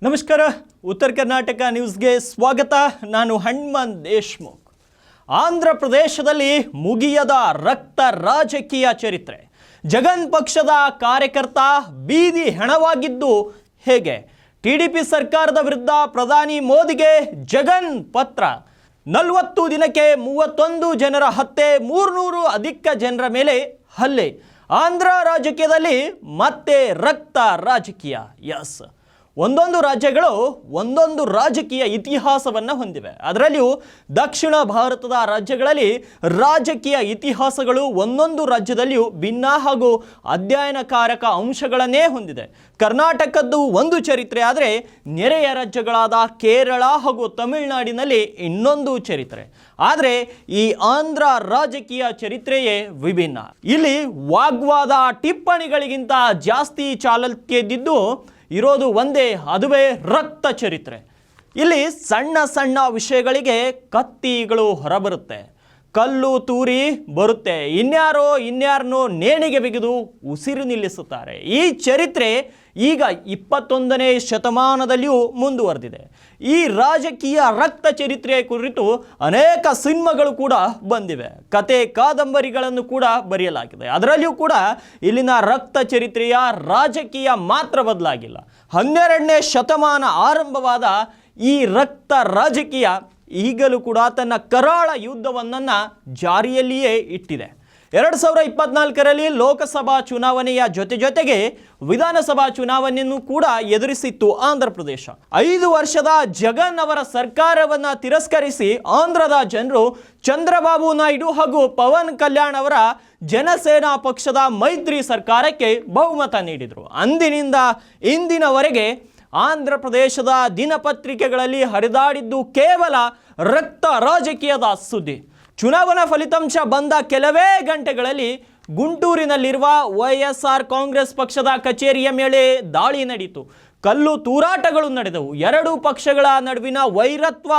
ನಮಸ್ಕಾರ. ಉತ್ತರ ಕರ್ನಾಟಕ ನ್ಯೂಸ್ಗೆ ಸ್ವಾಗತ. ನಾನು ಹನುಮಂತ್ ದೇಶ್ಮುಖ್. ಆಂಧ್ರ ಪ್ರದೇಶದಲ್ಲಿ ಮುಗಿಯದ ರಕ್ತ ರಾಜಕೀಯ ಚರಿತ್ರೆ. ಜಗನ್ ಪಕ್ಷದ ಕಾರ್ಯಕರ್ತ ಬೀದಿ ಹೆಣವಾಗಿದ್ದು ಹೇಗೆ? ಟಿಡಿಪಿ ಸರ್ಕಾರದ ವಿರುದ್ಧ ಪ್ರಧಾನಿ ಮೋದಿಗೆ ಜಗನ್ ಪತ್ರ. 40 ದಿನಕ್ಕೆ 31 ಜನರ ಹತ್ಯೆ, 300 ಅಧಿಕ ಜನರ ಮೇಲೆ ಹಲ್ಲೆ. ಆಂಧ್ರ ರಾಜಕೀಯದಲ್ಲಿ ಮತ್ತೆ ರಕ್ತ ರಾಜಕೀಯ. ಎಸ್, ಒಂದೊಂದು ರಾಜ್ಯಗಳು ಒಂದೊಂದು ರಾಜಕೀಯ ಇತಿಹಾಸವನ್ನು ಹೊಂದಿವೆ. ಅದರಲ್ಲಿಯೂ ದಕ್ಷಿಣ ಭಾರತದ ರಾಜ್ಯಗಳಲ್ಲಿ ರಾಜಕೀಯ ಇತಿಹಾಸಗಳು ಒಂದೊಂದು ರಾಜ್ಯದಲ್ಲಿಯೂ ಭಿನ್ನ ಹಾಗೂ ಅಧ್ಯಯನಕಾರಕ ಅಂಶಗಳನ್ನೇ ಹೊಂದಿದೆ. ಕರ್ನಾಟಕದ್ದು ಒಂದು ಚರಿತ್ರೆ ಆದರೆ ನೆರೆಯ ರಾಜ್ಯಗಳಾದ ಕೇರಳ ಹಾಗೂ ತಮಿಳುನಾಡಿನಲ್ಲಿ ಇನ್ನೊಂದು ಚರಿತ್ರೆ. ಆದರೆ ಈ ಆಂಧ್ರ ರಾಜಕೀಯ ಚರಿತ್ರೆಯೇ ವಿಭಿನ್ನ. ಇಲ್ಲಿ ವಾಗ್ವಾದ ಟಿಪ್ಪಣಿಗಳಿಗಿಂತ ಜಾಸ್ತಿ ಚಾಲತಿಯದ್ದಿದ್ದು ಇರೋದು ಒಂದೇ, ಅದುವೇ ರಕ್ತ ಚರಿತ್ರೆ. ಇಲ್ಲಿ ಸಣ್ಣ ಸಣ್ಣ ವಿಷಯಗಳಿಗೆ ಹೊರಬರುತ್ತೆ, ಕಲ್ಲು ತೂರಿ ಬರುತ್ತೆ, ಇನ್ಯಾರನ್ನೋ ನೇಣಿಗೆ ಬಿಗಿದು ಉಸಿರು ನಿಲ್ಲಿಸುತ್ತಾರೆ. ಈ ಚರಿತ್ರೆ ಈಗ 21ನೇ ಶತಮಾನದಲ್ಲಿಯೂ ಮುಂದುವರೆದಿದೆ. ಈ ರಾಜಕೀಯ ರಕ್ತ ಚರಿತ್ರೆಯ ಕುರಿತು ಅನೇಕ ಸಿನಿಮಾಗಳು ಕೂಡ ಬಂದಿವೆ, ಕತೆ ಕಾದಂಬರಿಗಳನ್ನು ಕೂಡ ಬರೆಯಲಾಗಿದೆ. ಅದರಲ್ಲಿಯೂ ಕೂಡ ಇಲ್ಲಿನ ರಕ್ತ ಚರಿತ್ರೆಯ ರಾಜಕೀಯ ಮಾತ್ರ ಬದಲಾಗಿಲ್ಲ. 12ನೇ ಶತಮಾನ ಆರಂಭವಾದ ಈ ರಕ್ತ ರಾಜಕೀಯ ಈಗಲೂ ಕೂಡ ತನ್ನ ಕರಾಳ ಯುದ್ಧವನ್ನ ಜಾರಿಯಲ್ಲಿಯೇ ಇಟ್ಟಿದೆ. 2024ರಲ್ಲಿ ಲೋಕಸಭಾ ಚುನಾವಣೆಯ ಜೊತೆಗೆ ವಿಧಾನಸಭಾ ಚುನಾವಣೆಯನ್ನು ಕೂಡ ಎದುರಿಸಿತ್ತು ಆಂಧ್ರ ಪ್ರದೇಶ. 5 ವರ್ಷದ ಜಗನ್ ಅವರ ಸರ್ಕಾರವನ್ನು ತಿರಸ್ಕರಿಸಿ ಆಂಧ್ರದ ಜನರು ಚಂದ್ರಬಾಬು ನಾಯ್ಡು ಹಾಗೂ ಪವನ್ ಕಲ್ಯಾಣ್ ಅವರ ಜನಸೇನಾ ಪಕ್ಷದ ಮೈತ್ರಿ ಸರ್ಕಾರಕ್ಕೆ ಬಹುಮತ ನೀಡಿದರು. ಅಂದಿನಿಂದ ಇಂದಿನವರೆಗೆ ಆಂಧ್ರ ಪ್ರದೇಶದ ದಿನಪತ್ರಿಕೆಗಳಲ್ಲಿ ಹರಿದಾಡಿದ್ದು ಕೇವಲ ರಕ್ತ ರಾಜಕೀಯದ ಸುದ್ದಿ. ಚುನಾವಣಾ ಫಲಿತಾಂಶ ಬಂದ ಕೆಲವೇ ಗಂಟೆಗಳಲ್ಲಿ ಗುಂಟೂರಿನಲ್ಲಿರುವ YSR ಕಾಂಗ್ರೆಸ್ ಪಕ್ಷದ ಕಚೇರಿಯ ಮೇಲೆ ದಾಳಿ ನಡೆಯಿತು. ಕಲ್ಲು ತೂರಾಟಗಳು ನಡೆದವು. ಎರಡೂ ಪಕ್ಷಗಳ ನಡುವಿನ ವೈರತ್ವ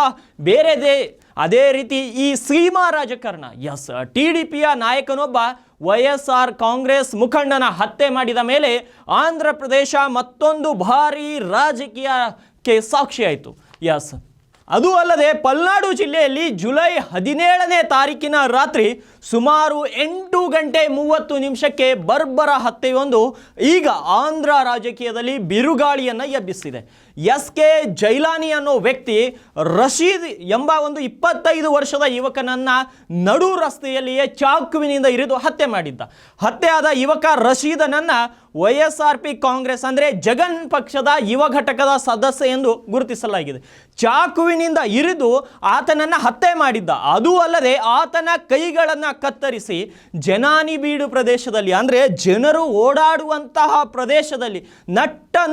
ಬೇರೆದೇ. ಅದೇ ರೀತಿ ಈ ಸೀಮಾ ರಾಜಕಾರಣ. ಎಸ್, TDPಯ ನಾಯಕನೊಬ್ಬ YSR ಕಾಂಗ್ರೆಸ್ ಮುಖಂಡನ ಹತ್ಯೆ ಮಾಡಿದ ಮೇಲೆ ಆಂಧ್ರ ಪ್ರದೇಶ ಮತ್ತೊಂದು ಭಾರೀ ರಾಜಕೀಯಕ್ಕೆ ಸಾಕ್ಷಿಯಾಯಿತು. ಎಸ್, ಅದು ಅಲ್ಲದೆ ಪಲ್ನಾಡು ಜಿಲ್ಲೆಯಲ್ಲಿ ಜುಲೈ 17ನೇ ತಾರೀಕಿನ ರಾತ್ರಿ ಸುಮಾರು 8 ಗಂಟೆ 30 ನಿಮಿಷಕ್ಕೆ ಬರ್ಬರ ಹತ್ಯೆಯೊಂದು ಈಗ ಆಂಧ್ರ ರಾಜಕೀಯದಲ್ಲಿ ಬಿರುಗಾಳಿಯನ್ನು ಎಬ್ಬಿಸಿದೆ. SK ಜೈಲಾನಿ ಅನ್ನೋ ವ್ಯಕ್ತಿ ರಶೀದ್ ಎಂಬ ಒಂದು 25 ವರ್ಷದ ಯುವಕನನ್ನ ನಡು ರಸ್ತೆಯಲ್ಲಿಯೇ ಚಾಕುವಿನಿಂದ ಇರಿದು ಹತ್ಯೆ ಮಾಡಿದ್ದ. ಹತ್ಯೆಯಾದ ಯುವಕ ರಶೀದನನ್ನ YSRP ಕಾಂಗ್ರೆಸ್ ಅಂದರೆ ಜಗನ್ ಪಕ್ಷದ ಯುವ ಘಟಕದ ಸದಸ್ಯ ಎಂದು ಗುರುತಿಸಲಾಗಿದೆ. ಚಾಕುವಿನಿಂದ ಇರಿದು ಆತನನ್ನು ಹತ್ಯೆ ಮಾಡಿದ್ದ. ಅದೂ ಅಲ್ಲದೆ ಆತನ ಕೈಗಳನ್ನು ಕತ್ತರಿಸಿ ಜನಾನಿ ಬೀಡು ಪ್ರದೇಶದಲ್ಲಿ ಅಂದರೆ ಜನರು ಓಡಾಡುವಂತಹ ಪ್ರದೇಶದಲ್ಲಿ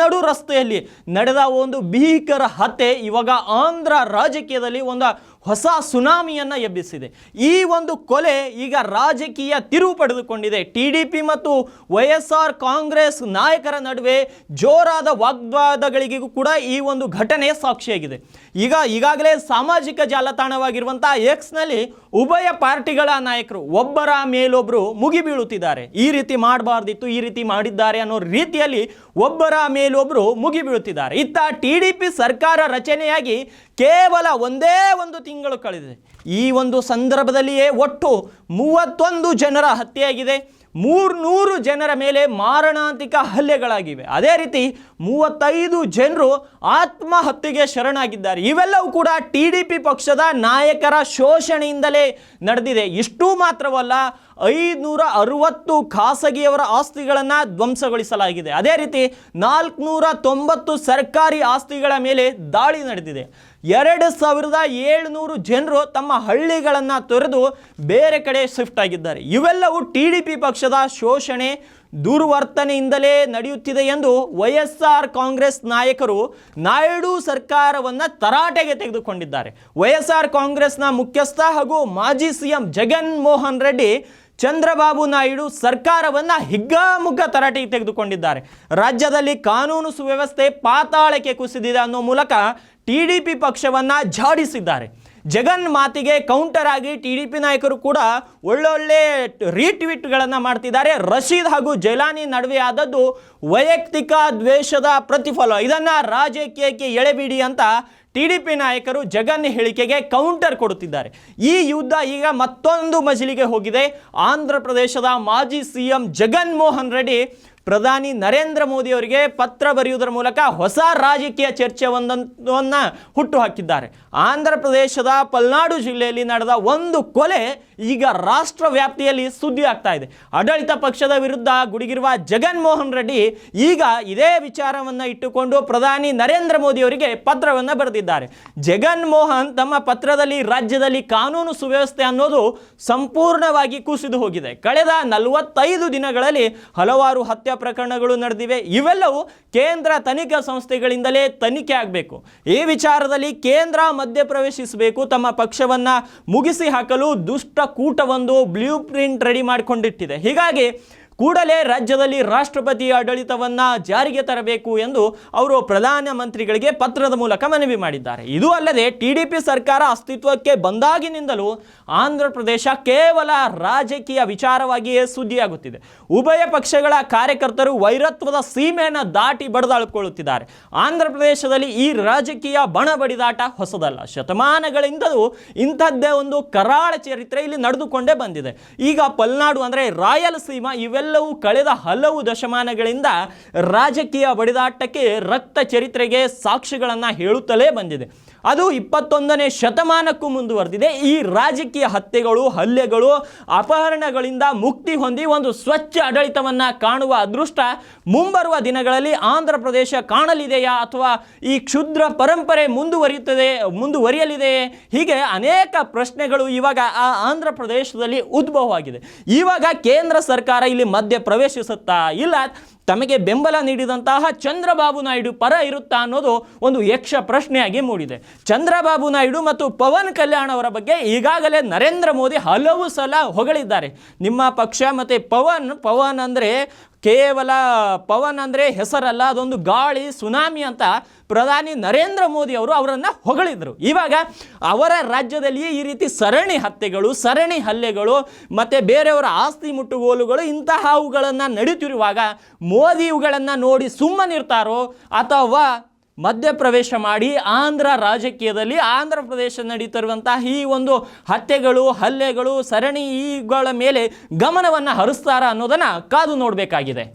ನಡು ರಸ್ತೆಯಲ್ಲಿ ನಡೆದ ಒಂದು ಭೀಕರ ಹತ್ಯೆ ಇವಾಗ ಆಂಧ್ರ ರಾಜಕೀಯದಲ್ಲಿ ಒಂದು ಹೊಸ ಸುನಾಮಿಯನ್ನು ಎಬ್ಬಿಸಿದೆ. ಈ ಒಂದು ಕೊಲೆ ಈಗ ರಾಜಕೀಯ ತಿರುವು ಪಡೆದುಕೊಂಡಿದೆ. TDP ಮತ್ತು YSR ಕಾಂಗ್ರೆಸ್ ನಾಯಕರ ನಡುವೆ ಜೋರಾದ ವಾಗ್ವಾದಗಳಿಗೂ ಕೂಡ ಈ ಒಂದು ಘಟನೆ ಸಾಕ್ಷಿಯಾಗಿದೆ. ಈಗಾಗಲೇ ಸಾಮಾಜಿಕ ಜಾಲತಾಣವಾಗಿರುವಂಥ Xನಲ್ಲಿ ಉಭಯ ಪಾರ್ಟಿಗಳ ನಾಯಕರು ಒಬ್ಬರ ಮೇಲೊಬ್ಬರು ಮುಗಿಬೀಳುತ್ತಿದ್ದಾರೆ. ಈ ರೀತಿ ಮಾಡಬಾರ್ದಿತ್ತು, ಈ ರೀತಿ ಮಾಡಿದ್ದಾರೆ ಅನ್ನೋ ರೀತಿಯಲ್ಲಿ ಒಬ್ಬರ ಮೇಲೊಬ್ಬರು ಮುಗಿಬೀಳುತ್ತಿದ್ದಾರೆ. ಇತ್ತ TDP ಸರ್ಕಾರ ರಚನೆಯಾಗಿ ಕೇವಲ ಒಂದೇ ಒಂದು ತಿಂಗಳು ಕಳೆದಿದೆ. ಈ ಒಂದು ಸಂದರ್ಭದಲ್ಲಿಯೇ ಒಟ್ಟು 31 ಜನರ ಹತ್ಯೆಯಾಗಿದೆ, 300 ಜನರ ಮೇಲೆ ಮಾರಣಾಂತಿಕ ಹಲ್ಲೆಗಳಾಗಿವೆ. ಅದೇ ರೀತಿ 35 ಜನರು ಆತ್ಮಹತ್ಯೆಗೆ ಶರಣಾಗಿದ್ದಾರೆ. ಇವೆಲ್ಲವೂ ಕೂಡ TDP ಪಕ್ಷದ ನಾಯಕರ ಶೋಷಣೆಯಿಂದಲೇ ನಡೆದಿದೆ. ಇಷ್ಟೂ ಮಾತ್ರವಲ್ಲ, 560 ಖಾಸಗಿಯವರ ಆಸ್ತಿಗಳನ್ನು ಧ್ವಂಸಗೊಳಿಸಲಾಗಿದೆ. ಅದೇ ರೀತಿ 490 ಸರ್ಕಾರಿ ಆಸ್ತಿಗಳ ಮೇಲೆ ದಾಳಿ ನಡೆದಿದೆ. 2700 ಜನರು ತಮ್ಮ ಹಳ್ಳಿಗಳನ್ನು ತೊರೆದು ಬೇರೆ ಕಡೆ ಶಿಫ್ಟ್ ಆಗಿದ್ದಾರೆ. ಇವೆಲ್ಲವೂ TDP ಪಕ್ಷದ ಶೋಷಣೆ ದುರ್ವರ್ತನೆಯಿಂದಲೇ ನಡೆಯುತ್ತಿದೆ ಎಂದು YSR ಕಾಂಗ್ರೆಸ್ ನಾಯಕರು ನಾಯ್ಡು ಸರ್ಕಾರವನ್ನು ತರಾಟೆಗೆ ತೆಗೆದುಕೊಂಡಿದ್ದಾರೆ. YSR ಕಾಂಗ್ರೆಸ್ನ ಮುಖ್ಯಸ್ಥ ಹಾಗೂ ಮಾಜಿ CM ಜಗನ್ ಮೋಹನ್ ರೆಡ್ಡಿ ಚಂದ್ರಬಾಬು ನಾಯ್ಡು ಸರ್ಕಾರವನ್ನು ಹಿಗ್ಗಾಮುಗ್ಗ ತರಾಟೆಗೆ ತೆಗೆದುಕೊಂಡಿದ್ದಾರೆ. ರಾಜ್ಯದಲ್ಲಿ ಕಾನೂನು ಸುವ್ಯವಸ್ಥೆ ಪಾತಾಳಕ್ಕೆ ಕುಸಿದಿದೆ ಅನ್ನೋ ಮೂಲಕ TDP ಪಕ್ಷವನ್ನು ಝಾಡಿಸಿದ್ದಾರೆ. ಜಗನ್ ಮಾತಿಗೆ ಕೌಂಟರ್ ಆಗಿ TDP ನಾಯಕರು ಕೂಡ ಒಳ್ಳೊಳ್ಳೆ ರೀಟ್ವೀಟ್ಗಳನ್ನು ಮಾಡ್ತಿದ್ದಾರೆ. ರಶೀದ್ ಹಾಗೂ ಜೈಲಾನಿ ನಡುವೆ ಆದದ್ದು ವೈಯಕ್ತಿಕ ದ್ವೇಷದ ಪ್ರತಿಫಲ, ಇದನ್ನು ರಾಜಕೀಯಕ್ಕೆ ಎಳೆಬಿಡಿ ಅಂತ TDP ನಾಯಕರು ಜಗನ್ ಹೇಳಿಕೆಗೆ ಕೌಂಟರ್ ಕೊಡುತ್ತಿದ್ದಾರೆ. ಈ ಯುದ್ಧ ಈಗ ಮತ್ತೊಂದು ಮಜಲಿಗೆ ಹೋಗಿದೆ. ಆಂಧ್ರ ಪ್ರದೇಶದ ಮಾಜಿ CM ಜಗನ್ ಮೋಹನ್ ರೆಡ್ಡಿ ಪ್ರಧಾನಿ ನರೇಂದ್ರ ಮೋದಿ ಅವರಿಗೆ ಪತ್ರ ಬರೆಯುವುದರ ಮೂಲಕ ಹೊಸ ರಾಜಕೀಯ ಚರ್ಚೆಯೊಂದನ್ನು ಹುಟ್ಟುಹಾಕಿದ್ದಾರೆ. ಆಂಧ್ರ ಪ್ರದೇಶದ ಪಲ್ನಾಡು ಜಿಲ್ಲೆಯಲ್ಲಿ ನಡೆದ ಒಂದು ಕೊಲೆ ಈಗ ರಾಷ್ಟ್ರ ವ್ಯಾಪ್ತಿಯಲ್ಲಿ ಸುದ್ದಿ ಆಗ್ತಾ ಇದೆ. ಆಡಳಿತ ಪಕ್ಷದ ವಿರುದ್ಧ ಗುಡುಗಿರುವ ಜಗನ್ ಮೋಹನ್ ರೆಡ್ಡಿ ಈಗ ಇದೇ ವಿಚಾರವನ್ನು ಇಟ್ಟುಕೊಂಡು ಪ್ರಧಾನಿ ನರೇಂದ್ರ ಮೋದಿ ಅವರಿಗೆ ಪತ್ರವನ್ನು ಬರೆದಿದ್ದಾರೆ. ಜಗನ್ ಮೋಹನ್ ತಮ್ಮ ಪತ್ರದಲ್ಲಿ ರಾಜ್ಯದಲ್ಲಿ ಕಾನೂನು ಸುವ್ಯವಸ್ಥೆ ಅನ್ನೋದು ಸಂಪೂರ್ಣವಾಗಿ ಕುಸಿದು ಹೋಗಿದೆ. ಕಳೆದ 45 ದಿನಗಳಲ್ಲಿ ಹಲವಾರು ಹತ್ಯೆ ಪ್ರಕರಣಗಳು ನಡೆದಿವೆ. ಇವೆಲ್ಲವೂ ಕೇಂದ್ರ ತನಿಖಾ ಸಂಸ್ಥೆಗಳಿಂದಲೇ ತನಿಖೆ ಆಗಬೇಕು. ಈ ವಿಚಾರದಲ್ಲಿ ಕೇಂದ್ರ ಮಧ್ಯಪ್ರವೇಶಿಸಬೇಕು. ತಮ್ಮ ಪಕ್ಷವನ್ನು ಮುಗಿಸಿ ಹಾಕಲು ದುಷ್ಟ ಕೂಟವೊಂದು ಬ್ಲೂ ಪ್ರಿಂಟ್ ರೆಡಿ ಮಾಡಿಕೊಂಡಿಟ್ಟಿದೆ. ಹೀಗಾಗಿ ಕೂಡಲೇ ರಾಜ್ಯದಲ್ಲಿ ರಾಷ್ಟ್ರಪತಿ ಆಡಳಿತವನ್ನು ಜಾರಿಗೆ ತರಬೇಕು ಎಂದು ಅವರು ಪ್ರಧಾನಮಂತ್ರಿಗಳಿಗೆ ಪತ್ರದ ಮೂಲಕ ಮನವಿ ಮಾಡಿದ್ದಾರೆ. ಇದು ಅಲ್ಲದೆ TDP ಸರ್ಕಾರ ಅಸ್ತಿತ್ವಕ್ಕೆ ಬಂದಾಗಿನಿಂದಲೂ ಆಂಧ್ರ ಪ್ರದೇಶ ಕೇವಲ ರಾಜಕೀಯ ವಿಚಾರವಾಗಿಯೇ ಸುದ್ದಿಯಾಗುತ್ತಿದೆ. ಉಭಯ ಪಕ್ಷಗಳ ಕಾರ್ಯಕರ್ತರು ವೈರತ್ವದ ಸೀಮೆಯನ್ನು ದಾಟಿ ಬಡಿದಾಳಿಕೊಳ್ಳುತ್ತಿದ್ದಾರೆ. ಆಂಧ್ರ ಪ್ರದೇಶದಲ್ಲಿ ಈ ರಾಜಕೀಯ ಬಣ ಬಡಿದಾಟ ಹೊಸದಲ್ಲ. ಶತಮಾನಗಳಿಂದಲೂ ಇಂಥದ್ದೇ ಒಂದು ಕರಾಳ ಚರಿತ್ರೆ ಇಲ್ಲಿ ನಡೆದುಕೊಂಡೇ ಬಂದಿದೆ. ಈಗ ಪಲ್ನಾಡು ಅಂದರೆ ರಾಯಲಸೀಮಾ ಇವೆಲ್ಲವೂ ಕಳೆದ ಹಲವು ದಶಮಾನಗಳಿಂದ ರಾಜಕೀಯ ಬಡಿದಾಟಕ್ಕೆ ರಕ್ತ ಚರಿತ್ರೆಗೆ ಸಾಕ್ಷಿಗಳನ್ನು ಹೇಳುತ್ತಲೇ ಬಂದಿದೆ. ಅದು 21ನೇ ಶತಮಾನಕ್ಕೂ ಮುಂದುವರೆದಿದೆ. ಈ ರಾಜಕೀಯ ಹತ್ಯೆಗಳು, ಹಲ್ಲೆಗಳು, ಅಪಹರಣಗಳಿಂದ ಮುಕ್ತಿ ಹೊಂದಿ ಒಂದು ಸ್ವಚ್ಛ ಆಡಳಿತವನ್ನು ಕಾಣುವ ಅದೃಷ್ಟ ಮುಂಬರುವ ದಿನಗಳಲ್ಲಿ ಆಂಧ್ರ ಪ್ರದೇಶ ಕಾಣಲಿದೆಯಾ ಅಥವಾ ಈ ಕ್ಷುದ್ರ ಪರಂಪರೆ ಮುಂದುವರಿಯಲಿದೆಯೇ? ಹೀಗೆ ಅನೇಕ ಪ್ರಶ್ನೆಗಳು ಇವಾಗ ಆಂಧ್ರ ಪ್ರದೇಶದಲ್ಲಿ ಉದ್ಭವವಾಗಿದೆ. ಇವಾಗ ಕೇಂದ್ರ ಸರ್ಕಾರ ಇಲ್ಲಿ ಮಧ್ಯ ಪ್ರವೇಶಿಸುತ್ತಾ ಇಲ್ಲ ತಮಗೆ ಬೆಂಬಲ ನೀಡಿದಂತಹ ಚಂದ್ರಬಾಬು ನಾಯ್ಡು ಪರ ಇರುತ್ತಾ ಅನ್ನೋದು ಒಂದು ಯಕ್ಷ ಪ್ರಶ್ನೆಯಾಗಿ ಮೂಡಿದೆ. ಚಂದ್ರಬಾಬು ನಾಯ್ಡು ಮತ್ತು ಪವನ್ ಕಲ್ಯಾಣ್ ಅವರ ಬಗ್ಗೆ ಈಗಾಗಲೇ ನರೇಂದ್ರ ಮೋದಿ ಹಲವು ಸಲ ಹೊಗಳಿದ್ದಾರೆ. ನಿಮ್ಮ ಪಕ್ಷ ಮತ್ತು ಪವನ್ ಅಂದರೆ ಕೇವಲ ಪವನ್ ಅಂದರೆ ಹೆಸರಲ್ಲ, ಅದೊಂದು ಗಾಳಿ ಸುನಾಮಿ ಅಂತ ಪ್ರಧಾನಿ ನರೇಂದ್ರ ಮೋದಿ ಅವರು ಅವರನ್ನು ಹೊಗಳಿದರು. ಇವಾಗ ಅವರ ರಾಜ್ಯದಲ್ಲಿಯೇ ಈ ರೀತಿ ಸರಣಿ ಹತ್ಯೆಗಳು, ಸರಣಿ ಹಲ್ಲೆಗಳು ಮತ್ತು ಬೇರೆಯವರ ಆಸ್ತಿ ಮುಟ್ಟುಗೋಲುಗಳು ಇಂತಹವುಗಳನ್ನು ನಡೀತಿರುವಾಗ ಮೋದಿ ಇವುಗಳನ್ನು ನೋಡಿ ಸುಮ್ಮನಿರ್ತಾರೋ ಅಥವಾ ಮಧ್ಯಪ್ರವೇಶ ಮಾಡಿ ಆಂಧ್ರ ರಾಜಕೀಯದಲ್ಲಿ ಆಂಧ್ರ ಪ್ರದೇಶ ನಡೀತಿರುವಂತಹ ಈ ಒಂದು ಹತ್ಯೆಗಳು, ಹಲ್ಲೆಗಳು, ಸರಣಿ ಇವುಗಳ ಮೇಲೆ ಗಮನವನ್ನು ಹರಿಸ್ತಾರ ಅನ್ನೋದನ್ನು ಕಾದು ನೋಡಬೇಕಾಗಿದೆ.